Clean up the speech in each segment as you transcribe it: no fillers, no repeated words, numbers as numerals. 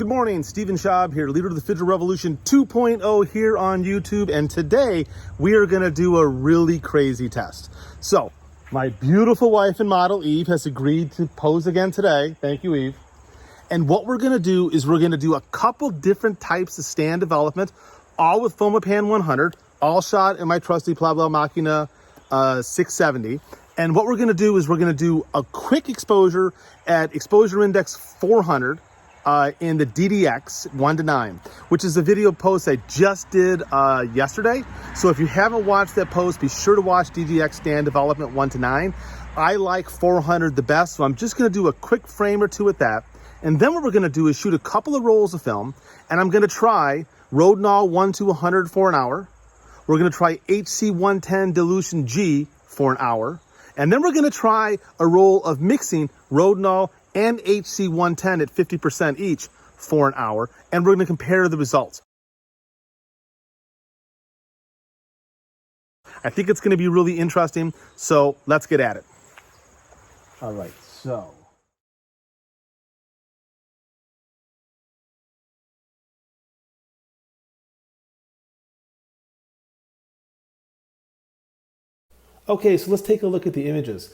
Good morning, Stephen Schaub here, leader of the Viva la Revolution 2.0 here on YouTube, and today we are going to do a really crazy test. So, my beautiful wife and model, Eve, has agreed to pose again today. Thank you, Eve. And what we're going to do is we're going to do a couple different types of stand development, all with Fomapan 100, all shot in my trusty Plavla Machina 670. And what we're going to do is we're going to do a quick exposure at exposure index 400 in the DDX 1:9, which is a video post I just did yesterday. So if you haven't watched that post, be sure to watch DDX stand development 1:9. I like 400 the best, so I'm just going to do a quick frame or two with that. And then what we're going to do is shoot a couple of rolls of film, and I'm going to try Rodinal 1:100 for an hour. We're going to try HC110 dilution G for an hour. And then we're going to try a roll of mixing Rodinal and HC110 at 50% each for an hour. And we're going to compare the results. I think it's going to be really interesting. So let's get at it. All right, so. Okay, so let's take a look at the images.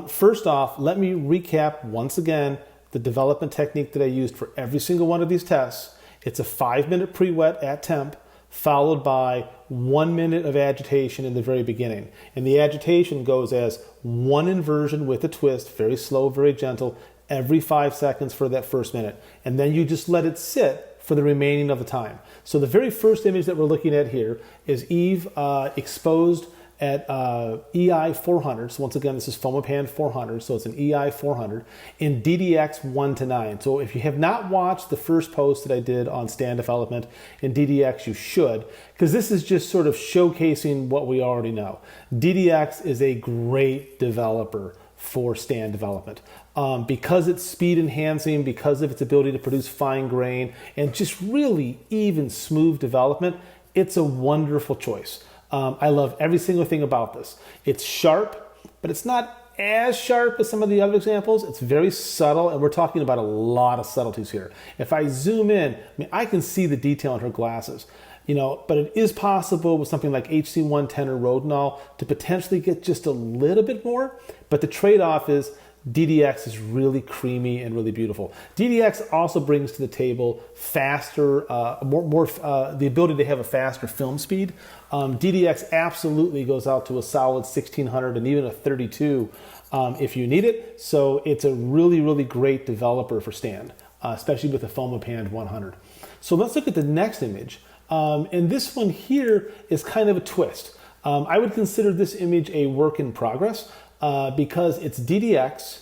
First off, let me recap once again the development technique that I used for every single one of these tests. It's a 5-minute pre-wet at temp, followed by 1 minute of agitation in the very beginning. And the agitation goes as one inversion with a twist, very slow, very gentle, every 5 seconds for that first minute. And then you just let it sit for the remaining of the time. So the very first image that we're looking at here is Eve exposed at EI 400. So once again, this is Fomapan 400, so it's an EI 400 in DDX 1:9. So if you have not watched the first post that I did on stand development in DDX, you should, because this is just sort of showcasing what we already know. DDX is a great developer for stand development. Because it's speed enhancing, because of its ability to produce fine grain, and just really even smooth development, it's a wonderful choice. I love every single thing about this. It's sharp, but it's not as sharp as some of the other examples. It's very subtle, and we're talking about a lot of subtleties here. If I zoom in, I can see the detail in her glasses, but it is possible with something like HC110 or Rodinal to potentially get just a little bit more, but the trade-off is DDX is really creamy and really beautiful. DDX also brings to the table faster, the ability to have a faster film speed. DDX absolutely goes out to a solid 1600 and even a 32 if you need it. So it's a really, really great developer for stand, especially with the Fomapan 100. So let's look at the next image. And this one here is kind of a twist. I would consider this image a work in progress. Because it's DDX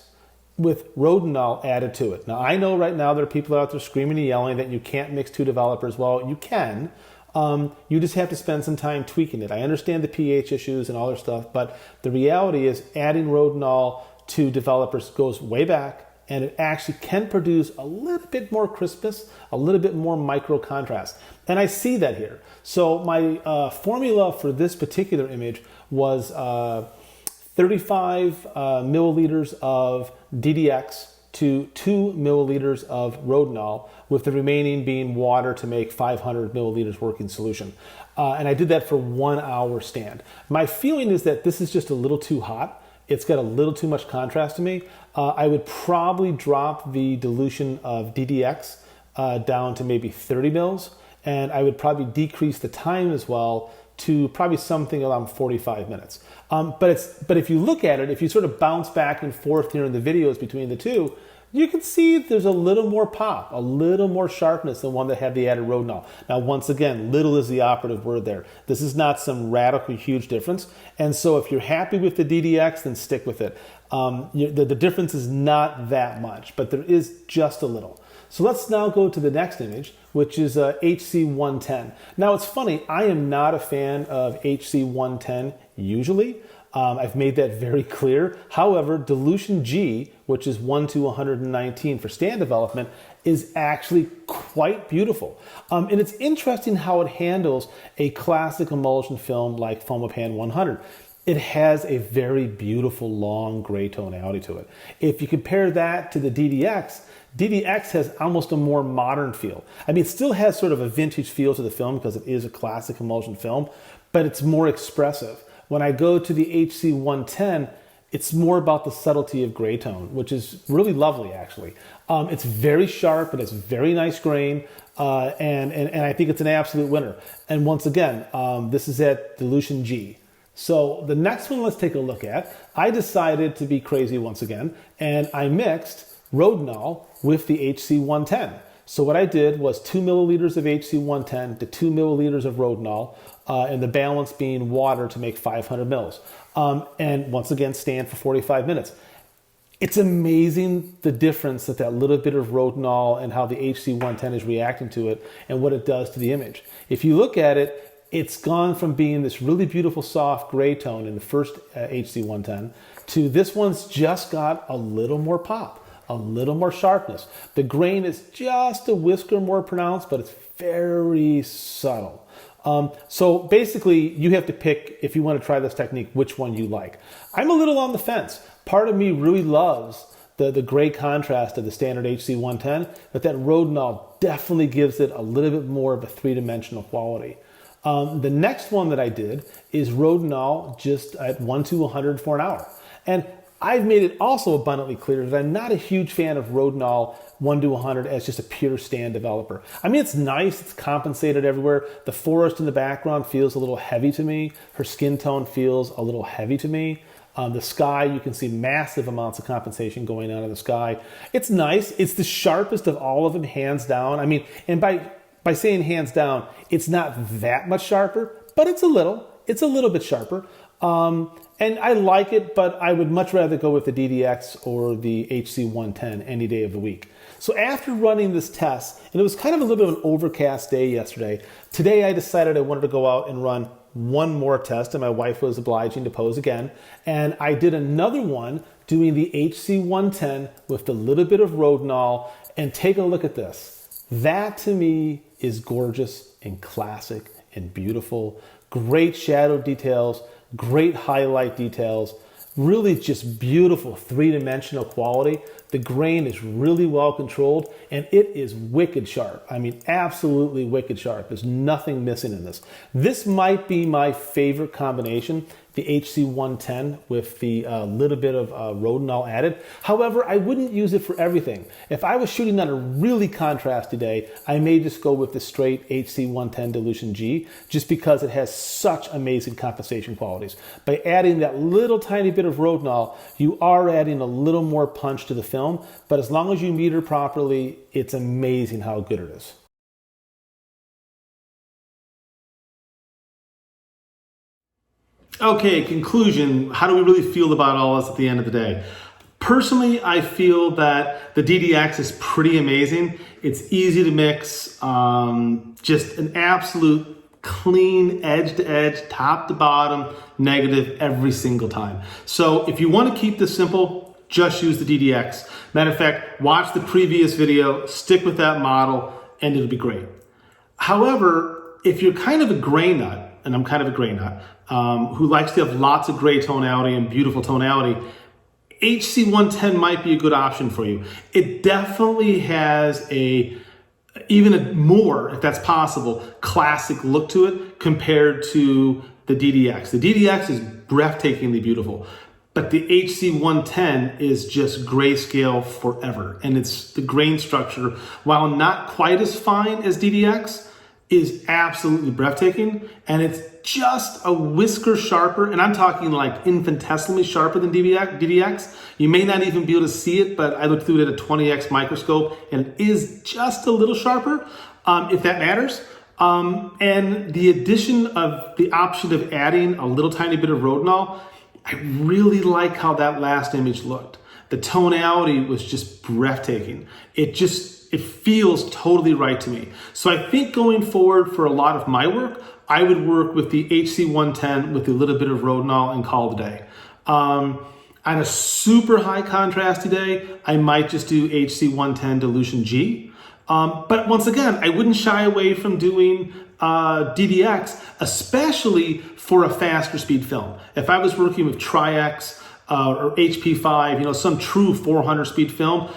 with Rodinal added to it. Now, I know right now there are people out there screaming and yelling that you can't mix two developers. Well, you can. You just have to spend some time tweaking it. I understand the pH issues and all their stuff, but the reality is adding Rodinal to developers goes way back, and it actually can produce a little bit more crispness, a little bit more micro contrast. And I see that here. So my formula for this particular image was 35 milliliters of DDX to 2 milliliters of Rodinal, with the remaining being water to make 500 milliliters working solution. And I did that for 1 hour stand. My feeling is that this is just a little too hot. It's got a little too much contrast to me. I would probably drop the dilution of DDX down to maybe 30 mils, and I would probably decrease the time as well to probably something around 45 minutes. But if you look at it, if you sort of bounce back and forth here in the videos between the two, you can see there's a little more pop, a little more sharpness than one that had the added Rodinal. Now, once again, little is the operative word there. This is not some radical huge difference. And so if you're happy with the DDX, then stick with it. The difference is not that much, but there is just a little. So let's now go to the next image, which is HC110. Now, it's funny, I am not a fan of HC110 usually. I've made that very clear. However, dilution G, which is 1:119 for stand development, is actually quite beautiful. And it's interesting how it handles a classic emulsion film like Fomapan 100. it has a very beautiful long gray tonality to it. If you compare that to the DDX, DDX has almost a more modern feel. I mean, it still has sort of a vintage feel to the film because it is a classic emulsion film, but it's more expressive. When I go to the HC110, it's more about the subtlety of gray tone, which is really lovely, actually. It's very sharp, and it's very nice grain, and I think it's an absolute winner. And once again, this is at dilution G. So the next one let's take a look at. I decided to be crazy once again, and I mixed Rodinal with the HC110. So what I did was 2 milliliters of HC110 to 2 milliliters of Rodinal, and the balance being water to make 500 mils. And once again, stand for 45 minutes. It's amazing the difference that little bit of Rodinal and how the HC110 is reacting to it and what it does to the image. If you look at it, it's gone from being this really beautiful soft gray tone in the first HC110 to this one's just got a little more pop, a little more sharpness. The grain is just a whisker more pronounced, but it's very subtle. So basically, you have to pick, if you want to try this technique, which one you like. I'm a little on the fence. Part of me really loves the gray contrast of the standard HC110, but that Rodinal definitely gives it a little bit more of a three-dimensional quality. The next one that I did is Rodinal just at 1 to 100 for an hour. And I've made it also abundantly clear that I'm not a huge fan of Rodinal 1 to 100 as just a pure stand developer. I mean, it's nice, it's compensated everywhere. The forest in the background feels a little heavy to me. Her skin tone feels a little heavy to me. The sky, you can see massive amounts of compensation going on in the sky. It's nice. It's the sharpest of all of them, hands down. I mean, and by saying hands down, it's not that much sharper, but it's a little bit sharper. And I like it, but I would much rather go with the DDX or the HC110 any day of the week. So after running this test, and it was kind of a little bit of an overcast day yesterday, today I decided I wanted to go out and run one more test, and my wife was obliging to pose again. And I did another one doing the HC110 with a little bit of Rodinal, and take a look at this. That to me is gorgeous and classic and beautiful. Great shadow details, great highlight details, really just beautiful three-dimensional quality. The grain is really well controlled, and it is wicked sharp. I mean, absolutely wicked sharp. There's nothing missing in this. This might be my favorite combination, the HC110 with the little bit of Rodinal added. However, I wouldn't use it for everything. If I was shooting on a really contrasty day, I may just go with the straight HC110 dilution G, just because it has such amazing compensation qualities. By adding that little tiny bit of Rodinal, you are adding a little more punch to the film, but as long as you meter properly, it's amazing how good it is. Okay, conclusion. How do we really feel about all this at the end of the day? Personally, I feel that the DDX is pretty amazing. It's easy to mix, just an absolute clean edge to edge, top to bottom, negative every single time. So if you want to keep this simple, just use the DDX. Matter of fact, watch the previous video, stick with that model, and it'll be great. However, if you're kind of a gray nut, and I'm kind of a gray nut, who likes to have lots of gray tonality and beautiful tonality, HC110 might be a good option for you. It definitely has even a more, if that's possible, classic look to it compared to the DDX. The DDX is breathtakingly beautiful, but the HC110 is just grayscale forever. And it's the grain structure, while not quite as fine as DDX, is absolutely breathtaking, and it's just a whisker sharper, and I'm talking like infinitesimally sharper than DDX. You may not even be able to see it, but I looked through it at a 20x microscope, and it is just a little sharper, if that matters. And the addition of the option of adding a little tiny bit of Rodinal, I really like how that last image looked. The tonality was just breathtaking. It feels totally right to me. So I think going forward for a lot of my work, I would work with the HC110 with a little bit of Rodinal and call it a day. On a super high contrasty day, I might just do HC110 dilution G. But once again, I wouldn't shy away from doing DDX, especially for a faster speed film. If I was working with Tri-X or HP5, some true 400 speed film,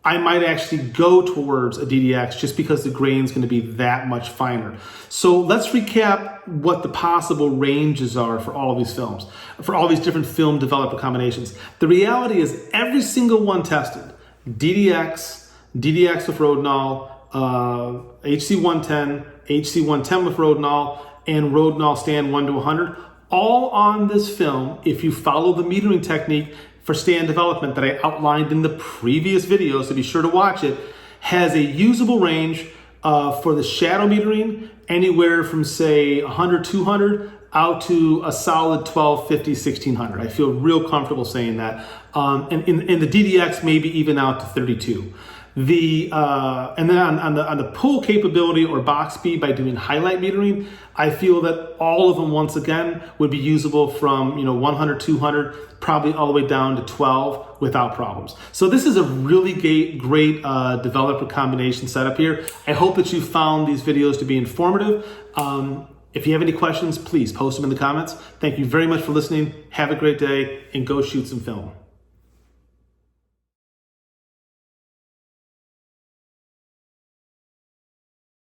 I might actually go towards a DDX just because the grain is going to be that much finer. So let's recap what the possible ranges are for all of these films, for all these different film developer combinations. The reality is every single one tested, DDX, DDX with Rodinal, HC110, HC110 with Rodinal, and Rodinal stand 1 to 100, all on this film, if you follow the metering technique for stand development that I outlined in the previous video, so be sure to watch it, has a usable range for the shadow metering anywhere from say 100, 200 out to a solid 1250, 1600. I feel real comfortable saying that. And in the DDX, maybe even out to 32. And then on the pull capability or box speed by doing highlight metering, I feel that all of them once again would be usable from 100, 200, probably all the way down to 12 without problems. So this is a really great developer combination setup here. I hope that you found these videos to be informative. If you have any questions, please post them in the comments. Thank you very much for listening. Have a great day and go shoot some film.